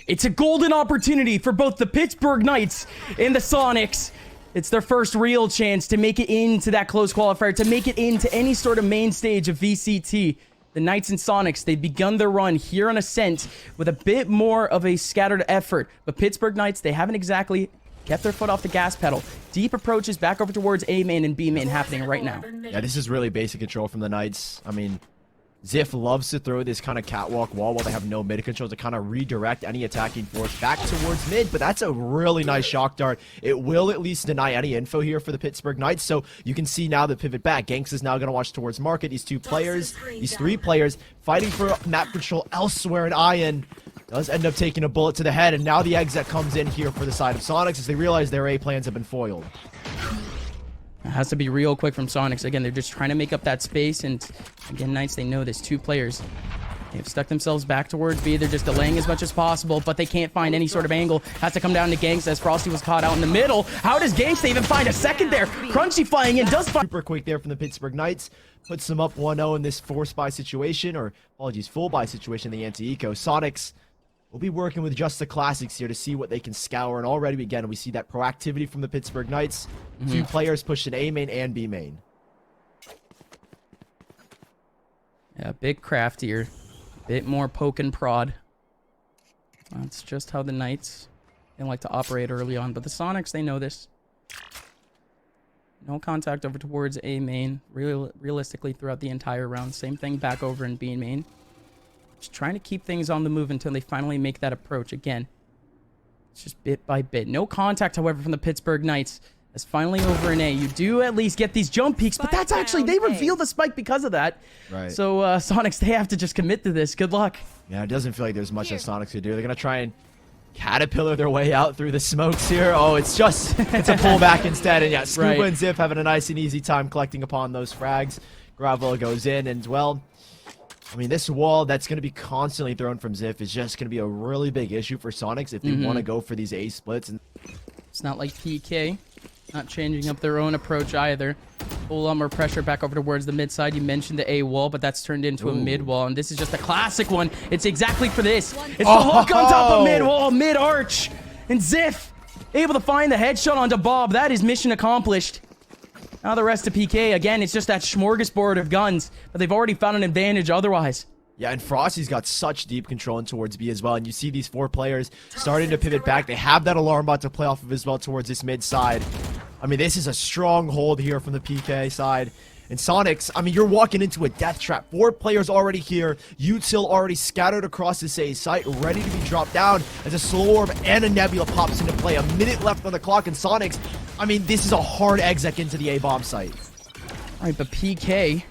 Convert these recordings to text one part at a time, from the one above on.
It's a golden opportunity for both the Pittsburgh Knights and the Sonics. It's their first real chance to make it into that close qualifier, to make it into any sort of main stage of VCT. The Knights and Sonics, they've begun their run here on Ascent with a bit more of a scattered effort. But Pittsburgh Knights, they haven't exactly kept their foot off the gas pedal. Deep approaches back over towards A main and B main happening right now. Yeah, this is really basic control from the Knights. I mean, Ziff loves to throw this kind of catwalk wall while they have no mid control to kind of redirect any attacking force back towards mid, but that's a really nice shock dart. It will at least deny any info here for the Pittsburgh Knights, so you can see now the pivot back. Ganks is now going to watch towards market. These three players fighting for map control elsewhere, and Ian does end up taking a bullet to the head, and now the exit comes in here for the side of Sonics as they realize their A plans have been foiled. It has to be real quick from Sonics. Again, they're just trying to make up that space. And again, Knights, they know this. Two players. They've stuck themselves back towards B. They're just delaying as much as possible, but they can't find any sort of angle. Has to come down to Ganks as Frosty was caught out in the middle. How does Ganks even find a second there? Crunchy flying in does find... Super quick there from the Pittsburgh Knights. Puts them up 1-0 in this force buy situation, or apologies, full buy situation in the anti-eco. Sonics will be working with just the classics here to see what they can scour, and already again we see that proactivity from the Pittsburgh Knights. Two players pushing A main and B main. Yeah, a bit craftier, a bit more poke and prod. That's just how the Knights, they like to operate early on, but the Sonics, they know this. No contact over towards A main, realistically throughout the entire round. Same thing back over in B main. Just trying to keep things on the move until they finally make that approach. Again, it's just bit by bit. No contact, however, from the Pittsburgh Knights. As finally over in A, you do at least get these jump peaks, but that's actually, they reveal the spike because of that. Right. So Sonics, they have to just commit to this. Good luck. Yeah, it doesn't feel like there's much that Sonics could do. They're going to try and caterpillar their way out through the smokes here. Oh, it's a pullback instead. And yeah, Scuba and Ziff having a nice and easy time collecting upon those frags. Gravel goes in, and well, I mean, this wall that's going to be constantly thrown from Ziff is just going to be a really big issue for Sonics if they want to go for these A splits. And it's not like PK, not changing up their own approach either. A lot more pressure back over towards the mid side. You mentioned the A wall, but that's turned into a mid wall, and this is just a classic one. It's exactly for this. It's the hook on top of mid wall, mid arch, and Ziff able to find the headshot onto Bob. That is mission accomplished. Now the rest of PK, again, it's just that smorgasbord of guns, but they've already found an advantage otherwise. Yeah, and Frosty's got such deep control in towards B as well, and you see these four players starting to pivot back. They have that alarm bot to play off of as well towards this mid side. I mean, this is a strong hold here from the PK side. And Sonics, I mean, you're walking into a death trap. Four players already here. Util already scattered across this A site, ready to be dropped down as a slow orb and a nebula pops into play. A minute left on the clock, and Sonics, I mean, this is a hard exec into the A bomb site. All right, but PK,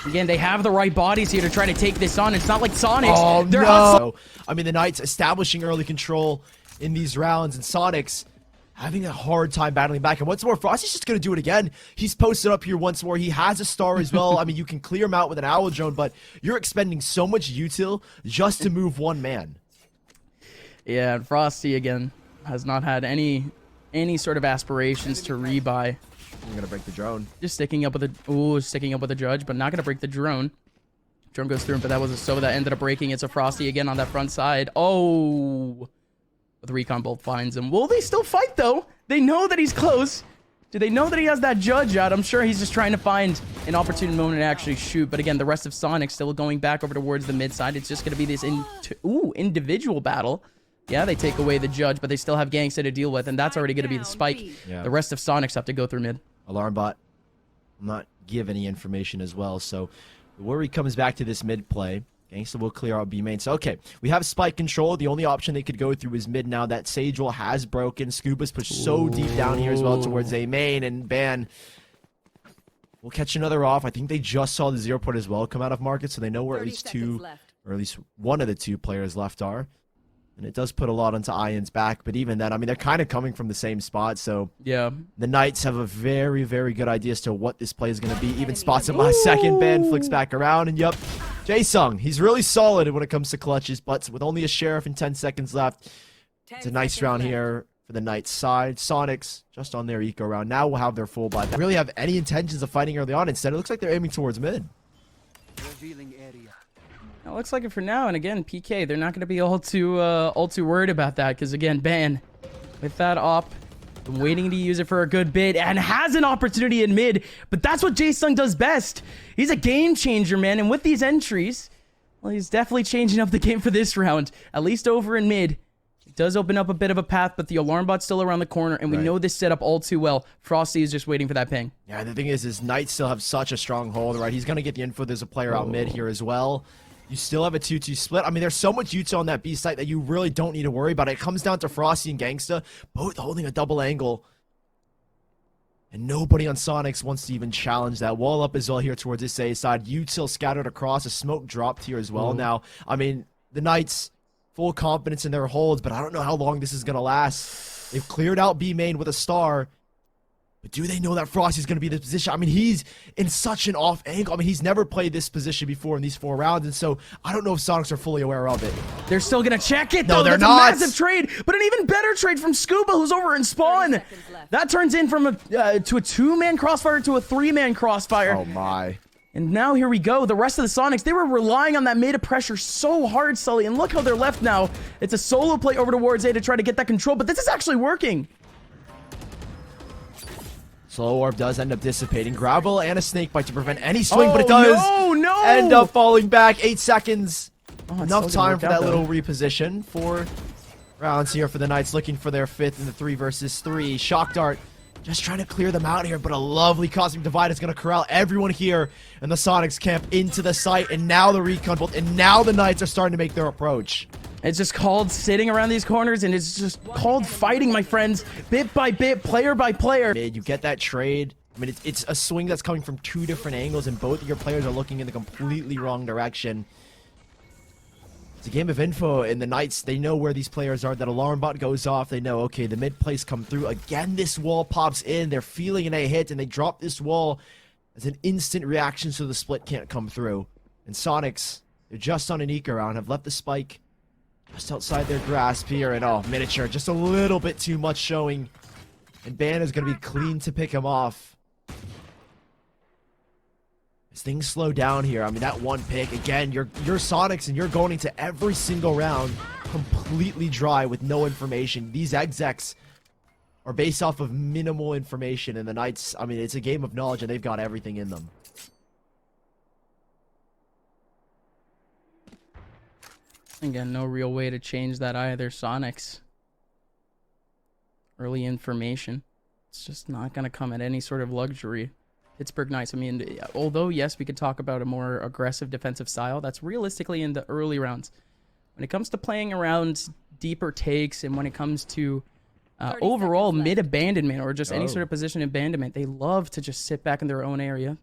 again, they have the right bodies here to try to take this on. It's not like Sonics. Oh, no. I mean, the Knights establishing early control in these rounds, and Sonics having a hard time battling back. And what's more, Frosty's just going to do it again. He's posted up here once more. He has a star as well. I mean, you can clear him out with an owl drone, but you're expending so much util just to move one man. Yeah, and Frosty, again, has not had any sort of aspirations to rebuy. I'm going to break the drone. Just sticking up with the judge, but not going to break the drone. Drone goes through him, but that was a Sova that ended up breaking it. So Frosty again on that front side. Oh, the recon bolt finds him. Will they still fight though? They know that he's close. Do they know that he has that judge out? I'm sure he's just trying to find an opportune moment to actually shoot. But again, the rest of Sonic still going back over towards the mid side. It's just going to be this individual battle. Yeah, they take away the judge, but they still have Gangsta to deal with, and that's already going to be the spike. Yeah. The rest of Sonics have to go through mid. Alarm bot will not give any information as well, so the worry comes back to this mid play. Gangsta will clear out B main. So, okay, we have spike control. The only option they could go through is mid now. That Sage Roll has broken. Scuba's pushed so deep down here as well towards A main, and Ban will catch another off. I think they just saw the 0 port as well come out of market, so they know where at least two, or at least one of the two players left are. And it does put a lot onto Ian's back, but even then, I mean, they're kind of coming from the same spot, so yeah, the Knights have a very, very good idea as to what this play is going to be. Even spots him last second. Ben flicks back around, and yep, Jae-Sung, he's really solid when it comes to clutches, but with only a Sheriff and 10 seconds left, it's a nice round here for the Knights side. Sonics, just on their eco round, now will have their full buy. They don't really have any intentions of fighting early on. Instead, it looks like they're aiming towards mid. Revealing area. It looks like it for now, and again, PK, they're not going to be all too worried about that, because again, Ban, with that op, been waiting to use it for a good bit, and has an opportunity in mid, but that's what Jae-Sung does best. He's a game changer, man, and with these entries, well, he's definitely changing up the game for this round, at least over in mid. It does open up a bit of a path, but the alarm bot's still around the corner, and we know this setup all too well. Frosty is just waiting for that ping. Yeah, the thing is Knights still have such a strong hold, right? He's going to get the info. There's a player out mid here as well. You still have a 2-2 split. I mean, there's so much Utah on that B site that you really don't need to worry about. It comes down to Frosty and Gangsta, both holding a double angle. And nobody on Sonics wants to even challenge that. Wall up as well here towards this A side. Util scattered across. A smoke dropped here as well. Now, I mean, the Knights, full confidence in their holds, but I don't know how long this is going to last. They've cleared out B main with a star. But do they know that Frosty's going to be in this position? I mean, he's in such an off angle. I mean, he's never played this position before in these 4 rounds, and so I don't know if Sonics are fully aware of it. They're still going to check it, though. No, they're That's not. a massive trade, but an even better trade from Scuba, who's over in spawn. That turns in from a 2-man crossfire to a 3-man crossfire. Oh, my. And now here we go. The rest of the Sonics, they were relying on that meta pressure so hard, Sully, and look how they're left now. It's a solo play over towards A to try to get that control, but this is actually working. Slow orb does end up dissipating. Gravel and a snake bite to prevent any swing, but it does no. end up falling back. 8 seconds. Oh, Enough time for that little reposition. 4 rounds here for the Knights, looking for their 5th in the 3 versus 3. Shock Dart just trying to clear them out here, but a lovely Cosmic Divide is going to corral everyone here in the Sonics camp into the site, and now the recon bolt, and now the Knights are starting to make their approach. It's just called sitting around these corners, and it's just called fighting, my friends. Bit by bit, player by player. You get that trade. I mean, it's a swing that's coming from 2 different angles, and both of your players are looking in the completely wrong direction. It's a game of info, and the Knights, they know where these players are. That alarm bot goes off. They know, okay, the mid plays come through. Again, this wall pops in. They're feeling an A hit, and they drop this wall as an instant reaction so the split can't come through. And Sonics, they're just on an eco round, have left the spike just outside their grasp here, and oh, Miniature, just a little bit too much showing. And Ban is going to be clean to pick him off. As things slow down here, I mean, that one pick, again, you're Sonics, and you're going into every single round completely dry with no information. These execs are based off of minimal information, and the Knights, I mean, it's a game of knowledge, and they've got everything in them. Again, no real way to change that either. Sonics. Early information. It's just not going to come at any sort of luxury. Pittsburgh Knights, I mean, although, yes, we could talk about a more aggressive defensive style, that's realistically in the early rounds. When it comes to playing around deeper takes, and when it comes to overall mid-abandonment, or just any sort of position abandonment, they love to just sit back in their own area.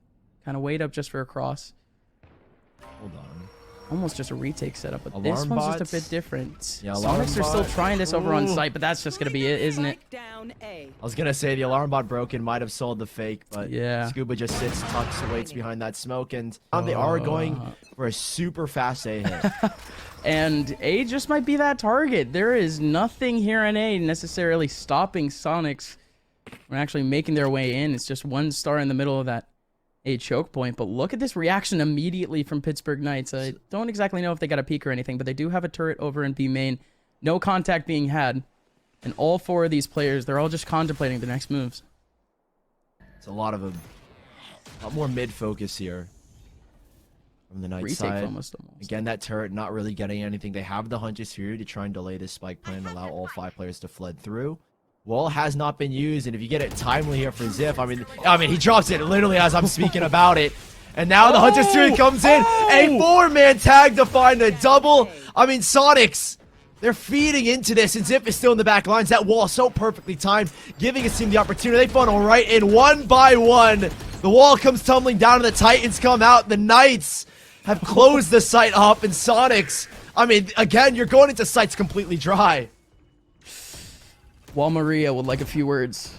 Kind of wait up just for a cross. Hold on. Almost just a retake setup, but Alarm this one's bots. just a bit different. Yeah, Sonics are still trying this over on site, but that's just going to be it, isn't it? I was going to say the alarm bot broken might have sold the fake, but yeah. Scuba just sits, tucks, waits behind that smoke, and they are going for a super fast A hit. And A just might be that target. There is nothing here in A necessarily stopping Sonics from actually making their way in. It's just one star in the middle of that A choke point. But look at this reaction immediately from Pittsburgh Knights. I don't exactly know if they got a peek or anything, but they do have a turret over in B main. No contact being had. And all 4 of these players, they're all just contemplating the next moves. It's a lot more mid-focus here from the Knights Retake side. almost. Again, that turret not really getting anything. They have the hunches here to try and delay this spike plan and allow all 5 players to flood through. Wall has not been used, and if you get it timely here for Ziff, I mean, he drops it literally as I'm speaking about it. And now the Hunter's Fury comes in. A 4-man tag to find a double. I mean, Sonics, they're feeding into this, and Ziff is still in the back lines. That wall so perfectly timed, giving his team the opportunity. They funnel right in 1 by 1. The wall comes tumbling down, and the Titans come out. The Knights have closed the site up, and Sonics, I mean, again, you're going into sites completely dry. Wall Maria would like a few words.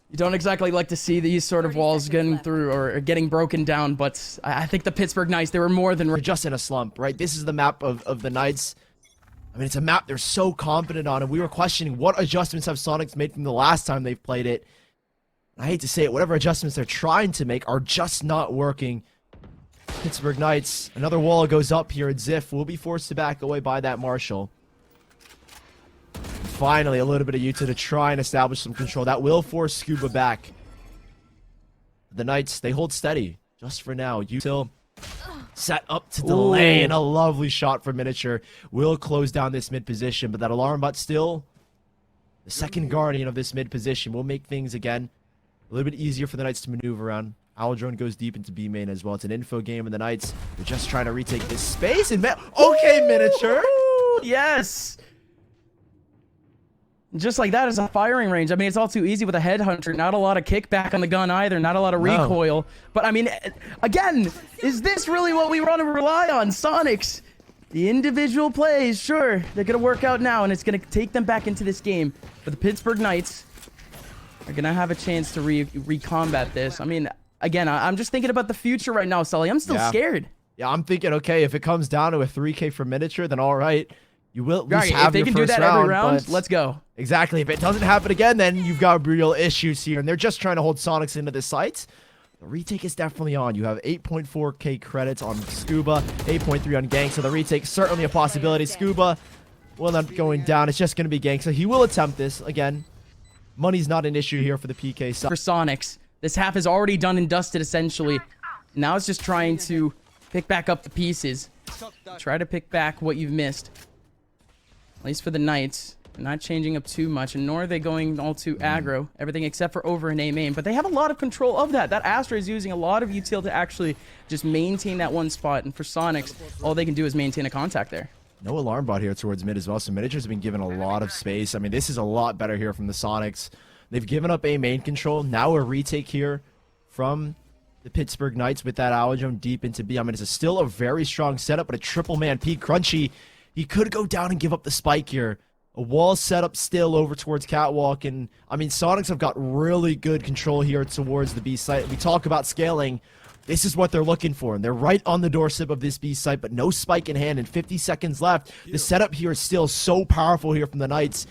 You don't exactly like to see these sort of walls getting through or getting broken down, but I think the Pittsburgh Knights, they were more than... They're just in a slump, right? This is the map of the Knights. I mean, it's a map they're so confident on, and we were questioning what adjustments have Sonics made from the last time they've played it. I hate to say it, whatever adjustments they're trying to make are just not working. Pittsburgh Knights. Another wall goes up here, and Ziff will be forced to back away by that Marshall. And finally, a little bit of Utah to try and establish some control. That will force Scuba back. The Knights, they hold steady just for now. Utah set up to delay, and a lovely shot from Miniature will close down this mid position, but that alarm bot still, the second guardian of this mid position, will make things again a little bit easier for the Knights to maneuver around. Owl Drone goes deep into B main as well. It's an info game, and the Knights are just trying to retake this space. And okay, Miniature. Yes. Just like that is a firing range. I mean, it's all too easy with a headhunter. Not a lot of kickback on the gun either. Not a lot of recoil. But I mean, again, is this really what we want to rely on? Sonics, the individual plays, sure, they're going to work out now, and it's going to take them back into this game. But the Pittsburgh Knights are going to have a chance to recombat this. I mean, again, I'm just thinking about the future right now, Sully. I'm still scared. Yeah, I'm thinking, okay, if it comes down to a 3K for Miniature, then all right. You will at least right, have if they your can first do that round, every round, but let's go. Exactly. If it doesn't happen again, then you've got real issues here. And they're just trying to hold Sonics into the sights. The retake is definitely on. You have 8.4k credits on Scuba, 8.3 on Gang. So the retake certainly a possibility. Scuba will end up going down. It's just going to be Gang. So he will attempt this. Again, money's not an issue here for the PK side. For Sonics, this half is already done and dusted essentially. Now it's just trying to pick back up the pieces. Try to pick back what you've missed. At least for the Knights. They're not changing up too much, and nor are they going all too aggro. Everything except for over and A main. But they have a lot of control of that. That Astra is using a lot of util to actually just maintain that one spot. And for Sonics, all they can do is maintain a contact there. No alarm bot here towards mid as well. So Miniatures have been given a lot of space. I mean, this is a lot better here from the Sonics. They've given up A main control. Now a retake here from the Pittsburgh Knights with that Alojone deep into B. I mean, it's still a very strong setup, but a triple man P. Crunchy, he could go down and give up the spike here. A wall setup still over towards Catwalk, and I mean, Sonics have got really good control here towards the B site. We talk about scaling. This is what they're looking for, and they're right on the doorstep of this B site, but no spike in hand, and 50 seconds left. The setup here is still so powerful here from the Knights.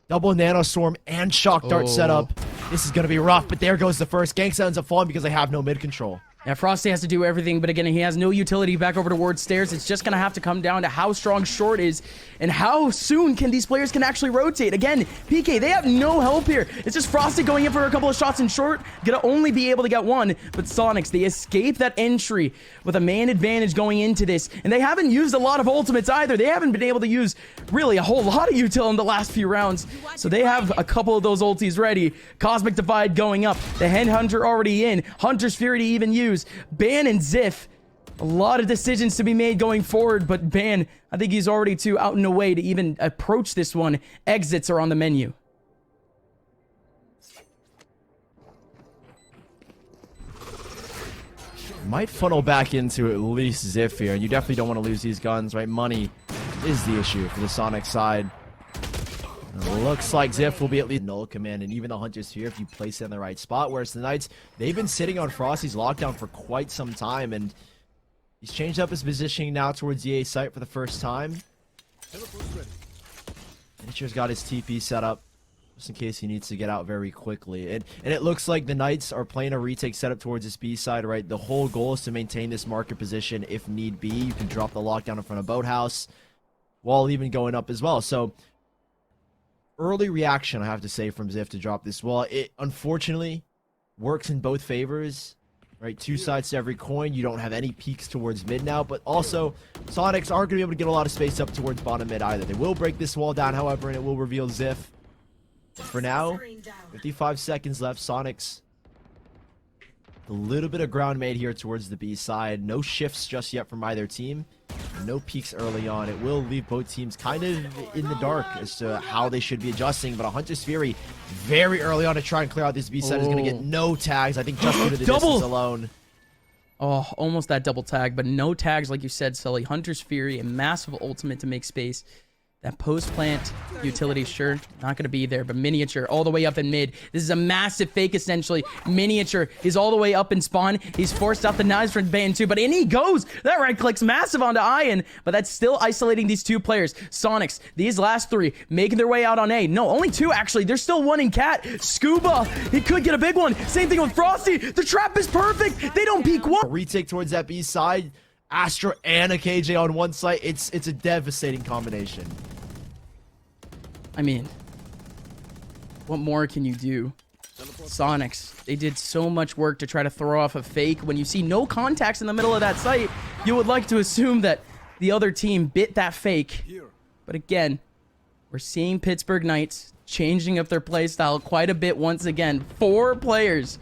Double Nanostorm and Shock Dart setup. This is going to be rough, but there goes the first. Gangsta ends up falling because they have no mid control. Yeah, Frosty has to do everything, but again, he has no utility back over towards stairs. It's just going to have to come down to how strong Short is and how soon these players can actually rotate. Again, PK, they have no help here. It's just Frosty going in for a couple of shots in Short. Going to only be able to get one, but Sonics, they escape that entry with a man advantage going into this, and they haven't used a lot of ultimates either. They haven't been able to use really a whole lot of util in the last few rounds, so they have a couple of those ultis ready. Cosmic Divide going up. The Headhunter already in. Hunter's Fury to even use. Ban and Ziff, a lot of decisions to be made going forward, but Ban, I think he's already too out and away to even approach this one. Exits are on the menu. Might funnel back into at least Ziff here, and you definitely don't want to lose these guns, right? Money is the issue for the Sonic side. Looks like Ziff will be at least null command, and even the Hunter's here if you place it in the right spot. Whereas the Knights, they've been sitting on Frosty's lockdown for quite some time, and he's changed up his positioning now towards the A site for the first time. Miniature's got his TP set up just in case he needs to get out very quickly. And it looks like the Knights are playing a retake setup towards this B side, right? The whole goal is to maintain this market position if need be. You can drop the lockdown in front of Boathouse while even going up as well. So early reaction, I have to say, from Ziff to drop this wall. It unfortunately works in both favors, right? Two sides to every coin. You don't have any peaks towards mid now, but also Sonics aren't going to be able to get a lot of space up towards bottom mid either. They will break this wall down, however, and it will reveal Ziff. For now, 55 seconds left. Sonics, a little bit of ground made here towards the B side. No shifts just yet from either team. No peaks early on. It will leave both teams kind of in the dark as to how they should be adjusting. But a Hunter's Fury very early on to try and clear out this B side is going to get no tags. I think just due to the distance alone. Oh, almost that double tag, but no tags like you said, Sully. Hunter's Fury, a massive ultimate to make space. That post-plant utility, sure, not going to be there, but Miniature all the way up in mid. This is a massive fake, essentially. Miniature is all the way up in spawn. He's forced out the knives from Ban 2, but in he goes. That right click's massive onto Ian, but that's still isolating these two players. Sonics, these last three, making their way out on A. No, only two, actually. There's still one in Cat. Scuba, he could get a big one. Same thing with Frosty. The trap is perfect. They don't peek one. A retake towards that B side. Astra and a KJ on one side. It's a devastating combination. I mean, what more can you do? Sonics, they did so much work to try to throw off a fake. When you see no contacts in the middle of that site, you would like to assume that the other team bit that fake. But again, we're seeing Pittsburgh Knights changing up their playstyle quite a bit once again. 4 players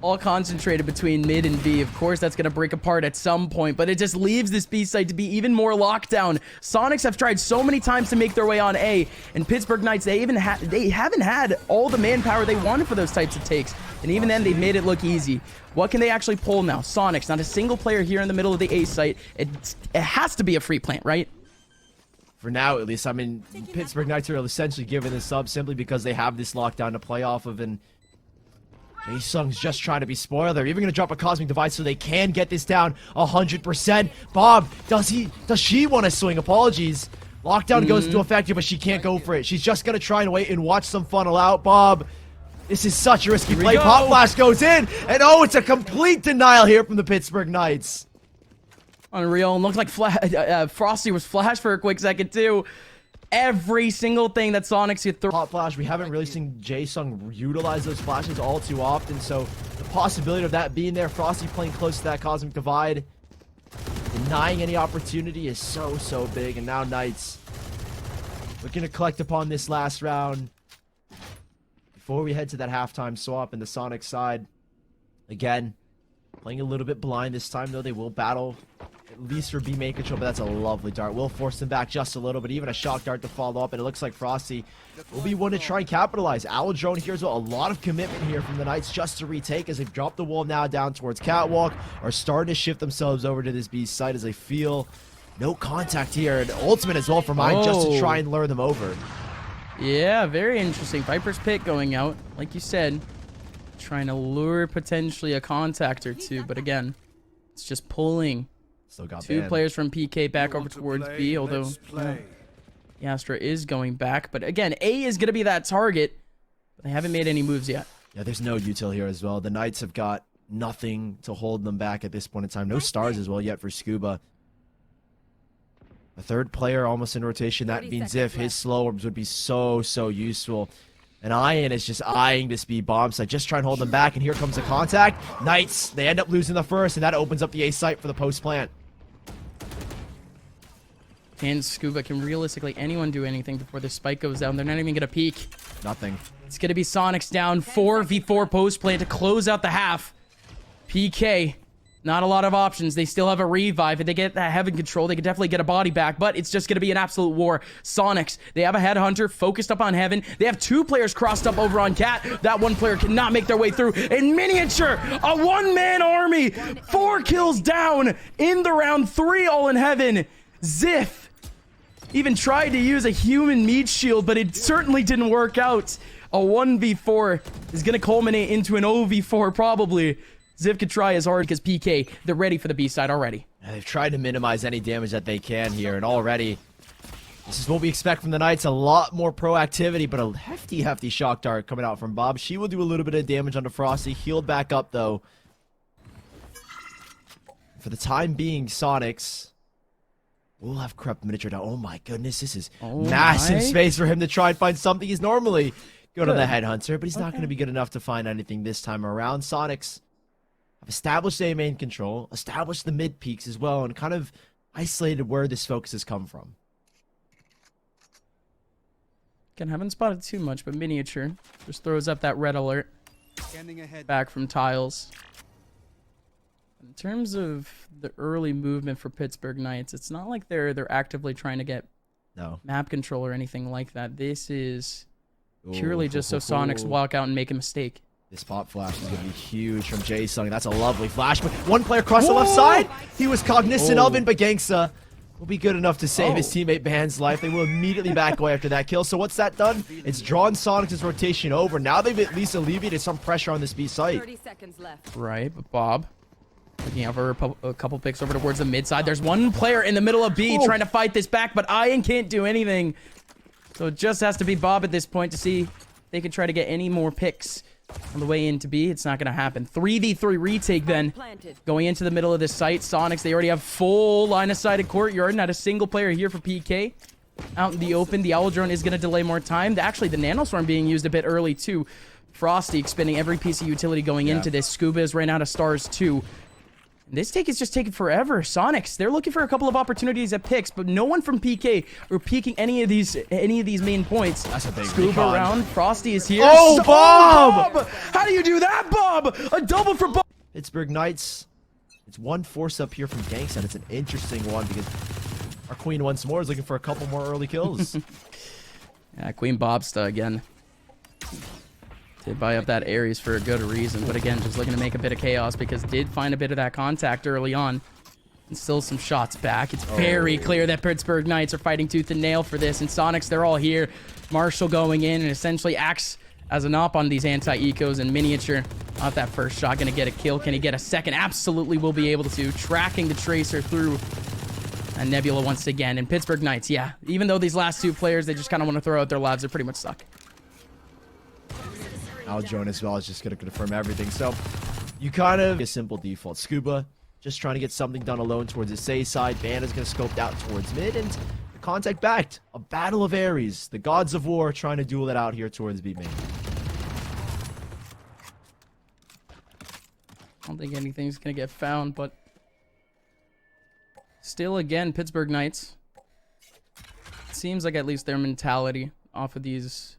all concentrated between mid and B. Of course, that's going to break apart at some point, but it just leaves this B site to be even more locked down. Sonics have tried so many times to make their way on A, and Pittsburgh Knights, they haven't had all the manpower they wanted for those types of takes, and even then, they've made it look easy. What can they actually pull now? Sonics, not a single player here in the middle of the A site. It has to be a free plant, right? For now, at least. I mean, Pittsburgh Knights are essentially giving this up simply because they have this lockdown to play off of, and Jae-Sung's just trying to be spoiled. They're even going to drop a Cosmic Device so they can get this down 100%. Bob, does she want to swing? Apologies. Lockdown goes into effect here, but she can't go for it. She's just going to try and wait and watch some funnel out. Bob, this is such a risky play. Pop Flash goes in, and oh, it's a complete denial here from the Pittsburgh Knights. Unreal. And looked like Frosty was flashed for a quick second, too. Every single thing that Sonics could throw. Hot flash, we haven't really seen Jae-Sung utilize those flashes all too often, so the possibility of that being there, Frosty playing close to that Cosmic Divide, denying any opportunity is so big, and now Knights looking to collect upon this last round before we head to that halftime swap in the Sonic side. Again, playing a little bit blind this time, though. They will battle at least for B main control, but that's a lovely dart. Will force them back just a little, but even a shock dart to follow up, and it looks like Frosty will be one to try and capitalize. Owl Drone here as well. A lot of commitment here from the Knights just to retake as they've dropped the wall now down towards Catwalk, are starting to shift themselves over to this B site as they feel no contact here, and ultimate as well for mine just to try and lure them over. Yeah, very interesting. Viper's Pit going out, like you said, trying to lure potentially a contact or two, but again, it's just pulling Still got two players from PK back over towards B, although Astra is going back. But again, A is going to be that target, but they haven't made any moves yet. Yeah, there's no util here as well. The Knights have got nothing to hold them back at this point in time. No stars as well yet for Scuba. A third player almost in rotation. That means if his slow orbs would be so useful. And Ian is just eyeing this B bomb site, just try and hold them back. And here comes the contact. Knights, they end up losing the first, and that opens up the A site for the post plant. And Scuba, can realistically anyone do anything before the spike goes down? They're not even going to peek. Nothing. It's going to be Sonics down 4v4 post play to close out the half. PK, not a lot of options. They still have a revive. If they get that heaven control, they could definitely get a body back, but it's just going to be an absolute war. Sonics, they have a headhunter focused up on heaven. They have 2 players crossed up over on Cat. That one player cannot make their way through. In Miniature, a one-man army. 4 kills down in the round, 3 all in heaven. Ziff even tried to use a human meat shield, but it certainly didn't work out. A 1v4 is going to culminate into an 0v4 probably. Ziv could try as hard because PK, they're ready for the B side already. They've tried to minimize any damage that they can here, and already this is what we expect from the Knights. A lot more proactivity, but a hefty shock dart coming out from Bob. She will do a little bit of damage onto Frosty. Healed back up, though. For the time being, Sonics will have Corrupt Miniature down. Oh my goodness, this is massive space for him to try and find something. He's normally good on the Headhunter, but he's not going to be good enough to find anything this time around. Sonics have established A main control, established the mid peaks as well, and kind of isolated where this focus has come from. Again, haven't spotted too much, but Miniature just throws up that red alert back from Tiles. In terms of the early movement for Pittsburgh Knights, it's not like they're actively trying to get map control or anything like that. This is purely just so Sonics walk out and make a mistake. This pop flash is going to be huge from Jae-Sung. That's a lovely flash. But one player across the left side, he was cognizant of it, but Gangsta will be good enough to save his teammate Ban's life. They will immediately back away after that kill. So what's that done? It's drawn Sonic's rotation over. Now they've at least alleviated some pressure on this B site. 30 seconds left. Right, but Bob looking out for a couple picks over towards the mid side. There's one player in the middle of B trying to fight this back, but Ian can't do anything. So it just has to be Bob at this point to see if they can try to get any more picks on the way into B. It's not going to happen. 3v3 retake then. Going into the middle of this site. Sonics, they already have full line of sight at courtyard. Not a single player here for PK. Out in the open, the Owl Drone is going to delay more time. Actually, the Nanoswarm being used a bit early too. Frosty expending every piece of utility going into this. Scuba is right out of stars too. This take is just taking forever. Sonics, they're looking for a couple of opportunities at picks, but no one from PK are peeking any of these main points. That's a big Scuba around. Frosty is here. Oh, Bob! How do you do that, Bob? A double for Bob. Pittsburgh Knights. It's one force up here from Gangsta. It's an interesting one because our Queen once more is looking for a couple more early kills. Yeah, Queen Bobsta again. Did buy up that Ares for a good reason, but again, just looking to make a bit of chaos because did find a bit of that contact early on. And still some shots back. It's very clear that Pittsburgh Knights are fighting tooth and nail for this. And Sonics, they're all here. Marshall going in and essentially acts as an op on these anti-ecos and miniature. Off that first shot, gonna get a kill. Can he get a second? Absolutely will be able to. Tracking the Tracer through and Nebula once again. And Pittsburgh Knights, yeah, even though these last two players, they just kind of want to throw out their lives, they pretty much suck. Al Jonas as well is just going to confirm everything. So you kind of a simple default. Scuba just trying to get something done alone towards his A side. Ban is going to scope out towards mid and the contact backed. A battle of Ares. The gods of war trying to duel it out here towards B main. I don't think anything's going to get found, but still again, Pittsburgh Knights. It seems like at least their mentality off of these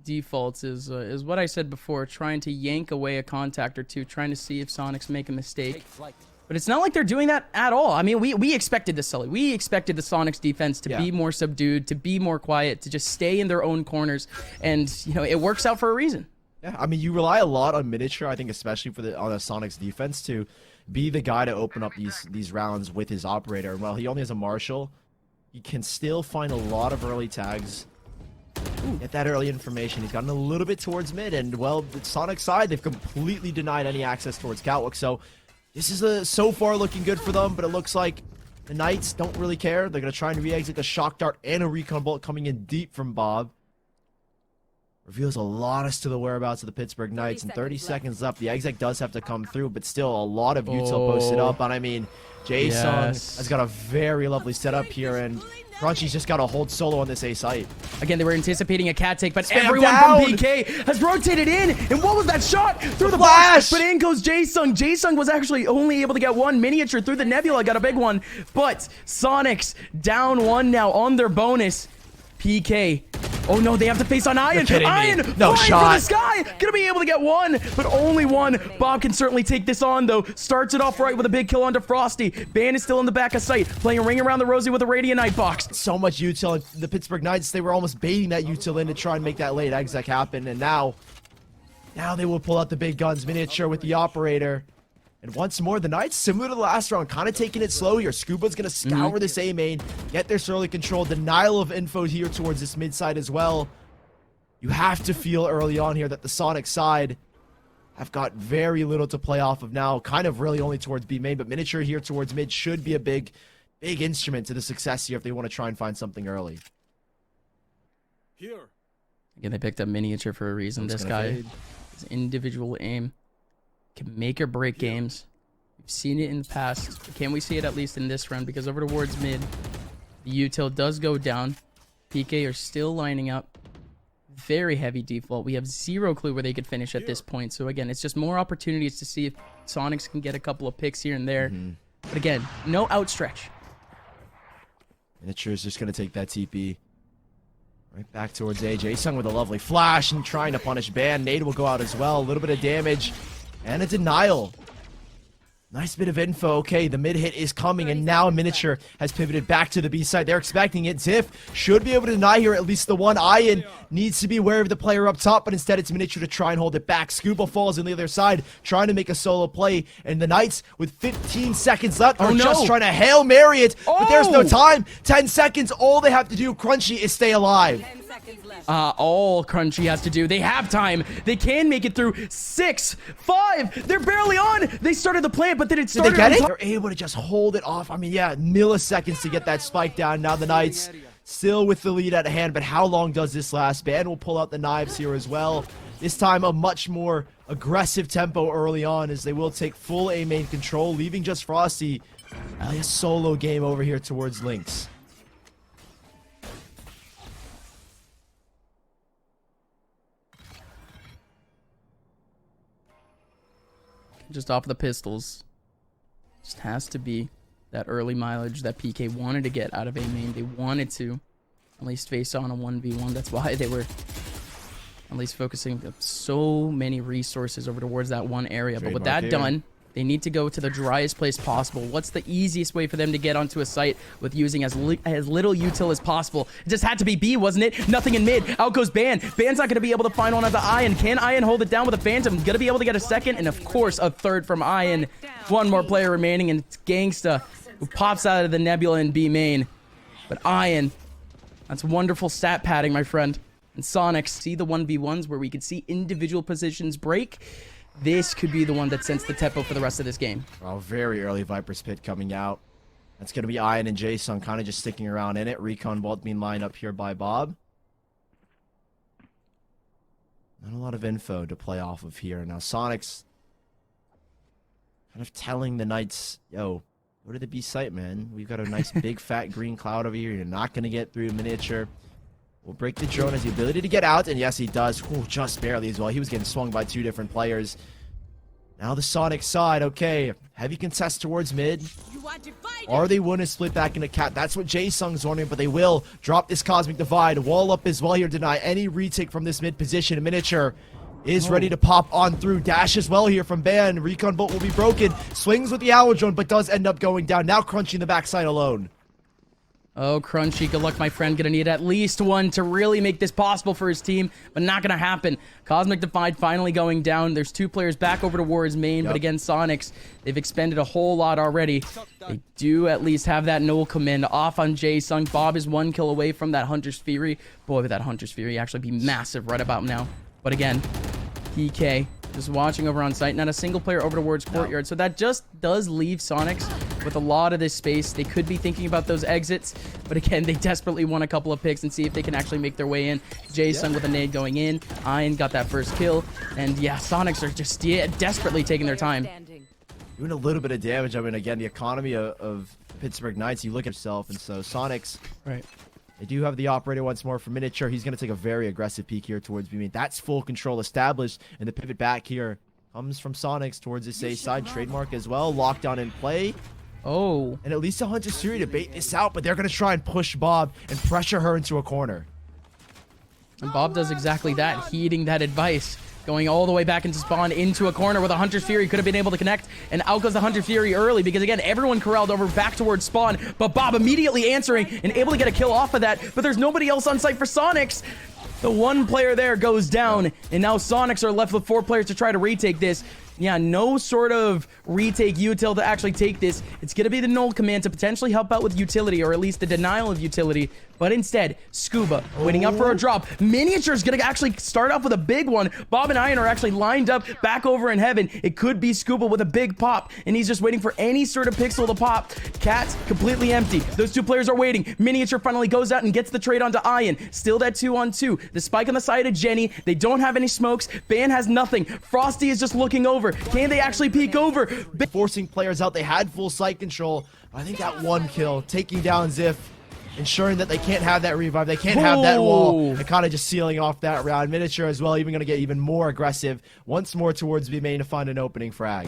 defaults is what I said before, trying to yank away a contact or two, trying to see if Sonics make a mistake. But it's not like they're doing that at all. I mean, we expected this, Sully. We expected the Sonics defense to be more subdued, to be more quiet, to just stay in their own corners. And, you know, it works out for a reason. Yeah, I mean, you rely a lot on miniature, I think, especially on the Sonics defense to be the guy to open up these rounds with his operator. And while he only has a Marshall, he can still find a lot of early tags. Get that early information. He's gotten a little bit towards mid, and well, the Sonic side, they've completely denied any access towards Catwalk. So this is so far looking good for them, but it looks like the Knights don't really care. They're going to try and re-exit a shock dart and a recon bolt coming in deep from Bob. Reveals a lot as to the whereabouts of the Pittsburgh Knights, and 30 seconds left. The exec does have to come through, but still a lot of util posted up. And I mean, Jason has got a very lovely setup here, and Crunchy's just got to hold solo on this A site. Again, they were anticipating a cat take, but Spam everyone down. from PK has rotated in. And what was that shot? Through the flash! box. But in goes Jaesung. Jaesung was actually only able to get one miniature through the Nebula. Got a big one. But Sonics down one now on their bonus. PK. Oh no, they have to face on Ian. Ian, no shot. For the sky. Gonna be able to get one, but only one. Bob can certainly take this on though. Starts it off right with a big kill onto Frosty. Ban is still in the back of sight. Playing a ring around the Rosie with a Radiant box. So much util. And the Pittsburgh Knights, they were almost baiting that util in to try and make that late exec happen. And now they will pull out the big guns. Miniature with the operator. And once more, the Knights, similar to the last round, kind of taking it slow here. Scuba's going to scour this A main, get their early control. Denial of info here towards this mid side as well. You have to feel early on here that the Sonic side have got very little to play off of now. Kind of really only towards B main, but miniature here towards mid should be a big instrument to the success here if they want to try and find something early. Here. Again, they picked up miniature for a reason. This guy, his individual aim can make or break games. We've seen it in the past. Can we see it at least in this round? Because over towards mid, the util does go down. PK are still lining up. Very heavy default. We have zero clue where they could finish at this point. So again, it's just more opportunities to see if Sonics can get a couple of picks here and there. But again, no outstretch. Miniature is just going to take that TP. Right back towards AJ. Sung with a lovely flash and trying to punish Ban. Nade will go out as well. A little bit of damage. And a denial. Nice bit of info. Okay, the mid hit is coming, and now Miniature has pivoted back to the B side. They're expecting it. Ziff should be able to deny here at least the one. Ian needs to be aware of the player up top, but instead it's Miniature to try and hold it back. Scuba falls on the other side, trying to make a solo play, and the Knights, with 15 seconds left, are just trying to Hail Mary it, but there's no time. 10 seconds. All they have to do, Crunchy, is stay alive. All Crunchy has to do. They have time. They can make it through. 6, 5. They're barely on. They started the plant, but then it started. Did they get it? They're able to just hold it off. I mean, yeah, milliseconds to get that spike down. Now the Knights still with the lead at hand, but how long does this last? Band will pull out the knives here as well. This time a much more aggressive tempo early on, as they will take full A main control, leaving just Frosty a solo game over here towards Lynx. Just off the pistols. Just has to be that early mileage that PK wanted to get out of A main. They wanted to at least face on a 1v1. That's why they were at least focusing so many resources over towards that one area. But with that done, they need to go to the driest place possible. What's the easiest way for them to get onto a site with using as little util as possible? It just had to be B, wasn't it? Nothing in mid. Out goes Ban. Ban's not going to be able to find one of the Ian. Can Ian hold it down with a Phantom? Going to be able to get a second, and of course a third from Ian. One more player remaining, and it's Gangsta who pops out of the Nebula in B main. But Ian, that's wonderful stat padding, my friend. And Sonics, see the 1v1s where we could see individual positions break. This could be the one that sets the tempo for the rest of this game. Oh, very early Viper's Pit coming out. That's going to be Ian and Jason kind of just sticking around in it. Recon Vault being lined up here by Bob. Not a lot of info to play off of here. Now, Sonic's kind of telling the Knights, yo, go to the B site, man. We've got a nice big fat green cloud over here. You're not going to get through Miniature. We'll break the drone, has the ability to get out, and yes, he does. Ooh, just barely as well. He was getting swung by 2 different players. Now the Sonic side, okay. Heavy contest towards mid. Are they willing to split back into Cat? That's what Jae-Sung's wondering, but they will drop this Cosmic Divide. Wall up as well here, deny any retake from this mid position. A Miniature is ready to pop on through. Dash as well here from Ban. Recon Bolt will be broken. Swings with the Owl Drone, but does end up going down. Now Crunchy in the backside alone. Oh, Crunchy, good luck, my friend. Gonna need at least one to really make this possible for his team, but not gonna happen. Cosmic Divide finally going down. There's 2 players back over towards main, but again, Sonics, they've expended a whole lot already. They do at least have that null command off on Jae-Sung. Bob is 1 kill away from that Hunter's Fury. Boy, would that Hunter's Fury actually be massive right about now. But again, PK just watching over on site. Not a single player over towards Courtyard. So that just does leave Sonics with a lot of this space. They could be thinking about those exits. But again, they desperately want a couple of picks and see if they can actually make their way in. Jae-Sung with a nade going in. Ian got that first kill. And yeah, Sonics are just desperately taking their time. Doing a little bit of damage. I mean, again, the economy of Pittsburgh Knights, you look at yourself, and so Sonics... Right. They do have the operator once more for Miniature. He's going to take a very aggressive peek here towards B. That's full control established, and the pivot back here comes from Sonics towards this A side. Trademark as well. Lockdown in play. Oh. And at least a Hunter Suri to bait this out, but they're going to try and push Bob and pressure her into a corner. And Bob does exactly that, heeding that advice. Going all the way back into spawn, into a corner where the Hunter's Fury could have been able to connect. And out goes the Hunter's Fury early because, again, everyone corralled over back towards spawn. But Bob immediately answering and able to get a kill off of that. But there's nobody else on site for Sonics. The 1 player there goes down. And now Sonics are left with 4 players to try to retake this. Yeah, no sort of retake util to actually take this. It's going to be the null command to potentially help out with utility, or at least the denial of utility. But instead, Scuba waiting up for a drop. Miniature's going to actually start off with a big one. Bob and Ian are actually lined up back over in heaven. It could be Scuba with a big pop, and he's just waiting for any sort of pixel to pop. Cat's completely empty. Those 2 players are waiting. Miniature finally goes out and gets the trade onto Ian. Still that 2-on-2. The spike on the side of Jenny. They don't have any smokes. Ban has nothing. Frosty is just looking over. Can they actually peek over? Forcing players out. They had full site control. I think that 1 kill, taking down Ziff, ensuring that they can't have that revive. They can't have that wall. And kind of just sealing off that round. Miniature as well, even going to get even more aggressive once more towards B main to find an opening frag.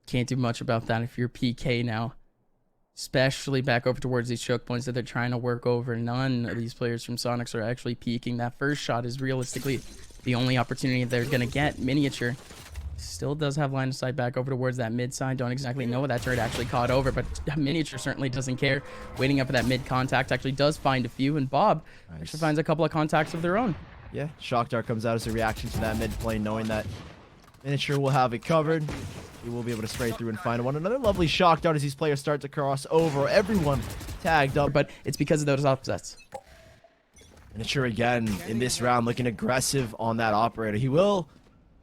Can't do much about that if you're PK now. Especially back over towards these choke points that they're trying to work over. None of these players from Sonics are actually peeking. That first shot is realistically the only opportunity they're going to get. Miniature still does have line of sight back over towards that mid side. Don't exactly know what that turret actually caught over, but Miniature certainly doesn't care. Waiting up for that mid contact, actually does find a few, and Bob actually finds a couple of contacts of their own. Yeah, Shock Dart comes out as a reaction to that mid plane, knowing that Miniature will have it covered. He will be able to spray through and find one. Another lovely Shock Dart as these players start to cross over. Everyone tagged up. But it's because of those offsets. Miniature again in this round looking aggressive on that operator. He will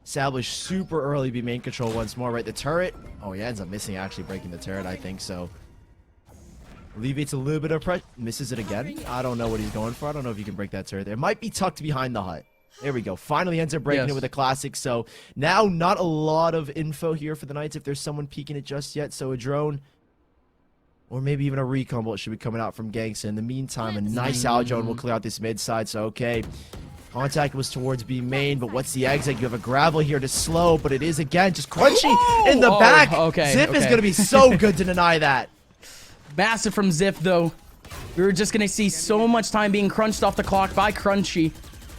establish super early B main control once more, right? The turret. Oh, he ends up missing, actually breaking the turret, I think so. Alleviates a little bit of pressure. Misses it again. I don't know what he's going for. I don't know if you can break that turret there. It might be tucked behind the hut. There we go. Finally ends up breaking it with a classic. So now not a lot of info here for the Knights if there's someone peeking it just yet. So a drone or maybe even a recon bullet should be coming out from Gangsta. In the meantime, a nice out drone will clear out this mid side. So okay. Contact was towards B main, but what's the exit? You have a gravel here to slow, but it is again just crunchy in the back. Okay, Zip is going to be so good to deny that. Massive from Zip, though. We were just going to see so much time being crunched off the clock by Crunchy.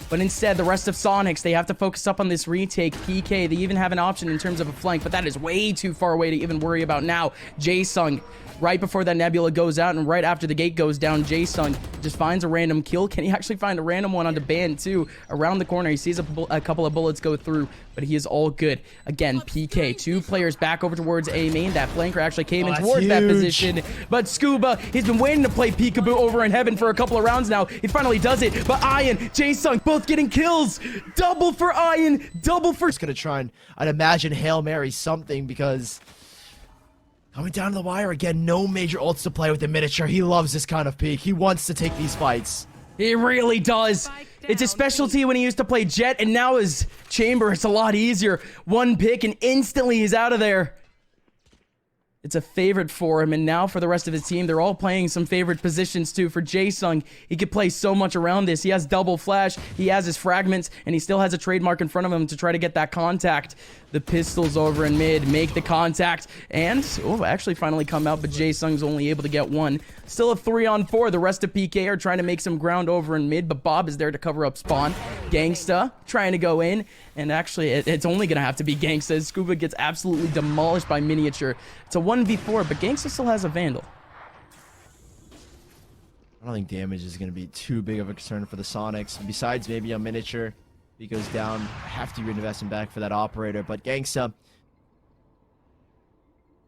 But instead, the rest of Sonics, they have to focus up on this retake. PK, they even have an option in terms of a flank, but that is way too far away to even worry about now. Jaesung, right before that Nebula goes out and right after the gate goes down, Jaesung just finds a random kill. Can he actually find a random one onto Band, too? Around the corner, he sees a couple of bullets go through, but he is all good. Again, PK, 2 players back over towards A main. That flanker actually came in towards that position, but Scuba, he's been waiting to play peekaboo over in heaven for a couple of rounds now. He finally does it, but Ian, Jaesung, both getting kills. Double for Ian, double for... Just gonna try and, I'd imagine, Hail Mary something, because coming down to the wire again, no major ults to play with the Miniature. He loves this kind of peek. He wants to take these fights. He really does. It's a specialty when he used to play Jet, and now his Chamber, it's a lot easier. One pick, and instantly he's out of there. It's a favorite for him, and now for the rest of his team, they're all playing some favorite positions too. For Jaesung, he could play so much around this. He has double flash, he has his fragments, and he still has a trademark in front of him to try to get that contact. The pistols over in mid, make the contact, and, oh, actually finally come out, but Jaesung's only able to get one. Still a 3-on-4. The rest of PK are trying to make some ground over in mid, but Bob is there to cover up spawn. Gangsta trying to go in, and actually it's only going to have to be Gangsta. Scuba gets absolutely demolished by Miniature. It's a 1v4, but Gangsta still has a Vandal. I don't think damage is going to be too big of a concern for the Sonics. Besides maybe a Miniature, he goes down, hefty reinvestment back for that operator. But Gangsta,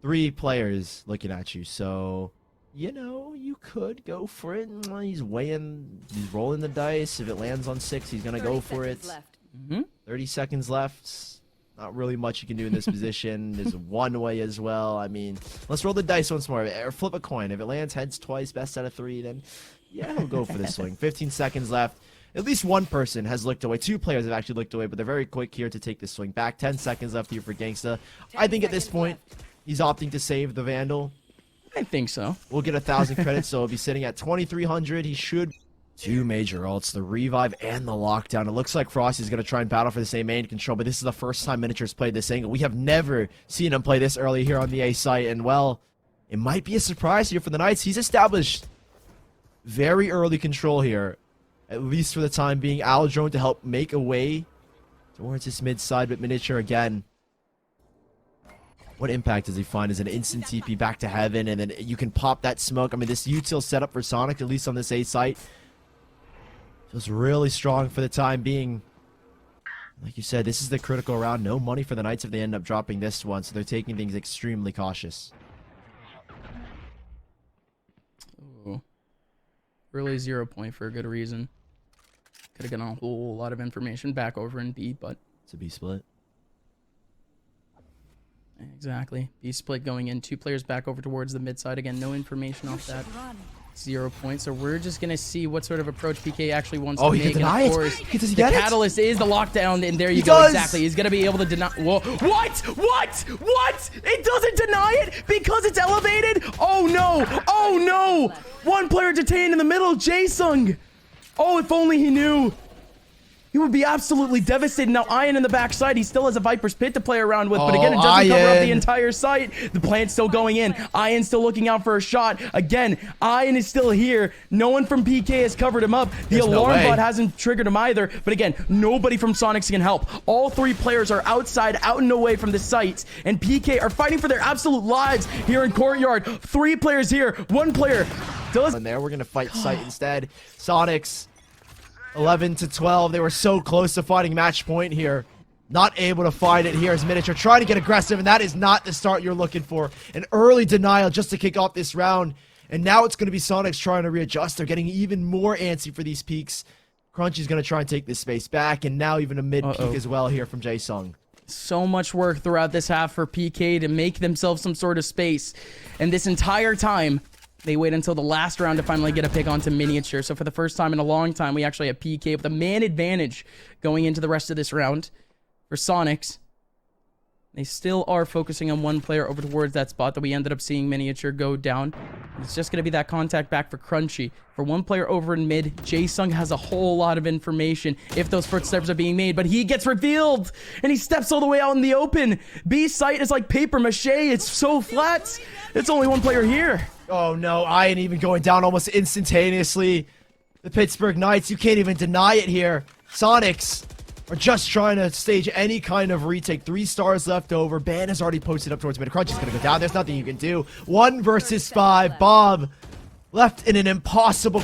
3 players looking at you, so you know you could go for it. He's rolling the dice. If it lands on 6, he's going to go for it. 30 seconds left. Not really much you can do in this position. There's one way as well. I mean, let's roll the dice once more. Or flip a coin. If it lands heads twice, best out of 3, then yeah, he'll go for this swing. 15 seconds left. At least one person has looked away. 2 players have actually looked away, but they're very quick here to take this swing back. 10 seconds left here for Gangsta. I think at this point, he's opting to save the Vandal. I think so. We'll get 1,000 credits, so he'll be sitting at 2,300. He should... 2 major ults, the revive and the lockdown. It looks like Frosty's going to try and battle for the same main control, but this is the first time Miniature's played this angle. We have never seen him play this early here on the A site, and well, it might be a surprise here for the Knights. He's established very early control here, at least for the time being. Owl Drone to help make a way towards this mid side, but Miniature again. What impact does he find? Is an instant TP back to heaven, and then you can pop that smoke. I mean, this util setup for Sonic, at least on this A site, feels really strong for the time being. Like you said, this is the critical round. No money for the Knights if they end up dropping this one, so they're taking things extremely cautious. Ooh. Really 0 point for a good reason. Could have gotten a whole lot of information back over in B, but... It's a B split. Exactly. B split going in. 2 players back over towards the mid side. Again, no information off that. 0 points. So we're just going to see what sort of approach PK actually wants to make. And of course, the catalyst is the lockdown, and there you go. Exactly. He's going to be able to deny... Whoa. What? What? It doesn't deny it because it's elevated? Oh, no. Oh, no. 1 player detained in the middle. Jaesung. Oh, if only he knew. he would be absolutely devastated. Now, Ian in the backside, he still has a Viper's Pit to play around with, but again, it doesn't cover up the entire site. The plant's still going in. Ian's still looking out for a shot. Again, Ian is still here. No one from PK has covered him up. The alarm bot hasn't triggered him either, but again, nobody from Sonics can help. All three players are outside, out and away from the site, and PK are fighting for their absolute lives here in Courtyard. 3 players here, 1 player does. And there, we're gonna fight site instead. Sonics 11 to 12. They were so close to finding match point here. Not able to find it here as Miniature trying to get aggressive, and that is not the start you're looking for. An early denial just to kick off this round, and now it's going to be Sonics trying to readjust. They're getting even more antsy for these peaks. Crunchy's going to try and take this space back, and now even a mid peak as well here from Jae-Sung. So much work throughout this half for PK to make themselves some sort of space, and this entire time they wait until the last round to finally get a pick onto Miniature. So for the first time in a long time, we actually have PK with a man advantage going into the rest of this round. For Sonics, they still are focusing on 1 player over towards that spot that we ended up seeing Miniature go down. It's just going to be that contact back for Crunchy. For 1 player over in mid, Jae-Sung has a whole lot of information if those footsteps are being made, but he gets revealed, and he steps all the way out in the open. B site is like paper mache. It's so flat. It's only 1 player here. Oh no, Ian even going down almost instantaneously. The Pittsburgh Knights, you can't even deny it here. Sonics are just trying to stage any kind of retake. 3 stars left over. Ban has already posted up towards mid. Crunch is going to go down. There's nothing you can do. 1 versus 5. Bob left in an impossible